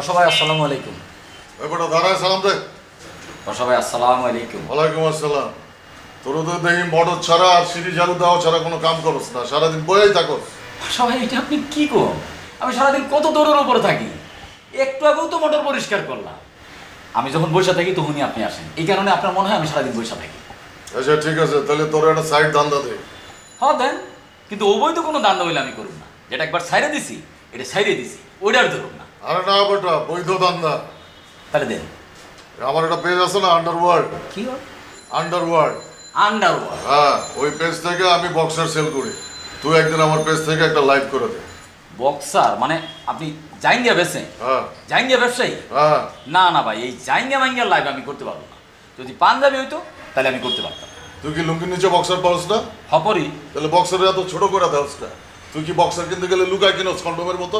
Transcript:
বসা ভাই আসসালামু আলাইকুম। এবারে দাঁড়ায় সালাম দে। বসা ভাই আসসালামু আলাইকুম। ওয়ালাইকুম আসসালাম। তোর তো দেখি মোটর ছাড়া আর সিঁড়ি ঝাড়ু দেওয়া ছাড়া কোনো কাম করস না, সারাদিন বয়েই থাকস। বসা ভাই এটা আপনি কি করেন? আমি সারাদিন কত দৌড়ের উপরে থাকি, একটু আগেও তো মোটর পরিষ্কার করলাম। আমি যখন বসে থাকি তখনই আপনি আসেন, এই কারণে আপনার মনে হয় আমি সারাদিন বসে থাকি। আচ্ছা ঠিক আছে, তাহলে তোর একটা সাইড ধান্দা দে। হ্যাঁ দেন, কিন্তু অবৈধ কোনো দান্ড হইলে আমি করব না। যেটা একবার ছাইড়ে দিছি এটা ছাইড়ে দিছি, ওইটার ধরুন না। আরে না বেটা, বৈধ ধান্দা। তাহলে দেন। আমার একটা পেজ আছে না, আন্ডারওয়ার্ল্ড। কি হয়? আন্ডারওয়ার্ল্ড। আন্ডারওয়ার্ল্ড? হ্যাঁ, ওই পেজ থেকে আমি বক্সার সেল করি। তুই একদিন আমার পেজ থেকে একটা লাইভ করে দে। বক্সার মানে আপনি জাইঙ্গিয়া বেচেন? হ্যাঁ জাইঙ্গিয়া ব্যবসায়ী? হ্যাঁ। না না ভাই, এই জাইঙ্গিয়া মাইঙ্গিয়ার লাইভ আমি করতে পারবো না। যদি পাঞ্জাবি হইতো তাহলে আমি করতে পারতাম। তুই কি লুঙ্গির নিচে বক্সার পাওস না? হপরি। তাহলে বক্সারের এত ছোট করে দেওস না। তুই কি বক্সার কিনতে গেলে লুকায় কিনোস কন্ডোমের মতো?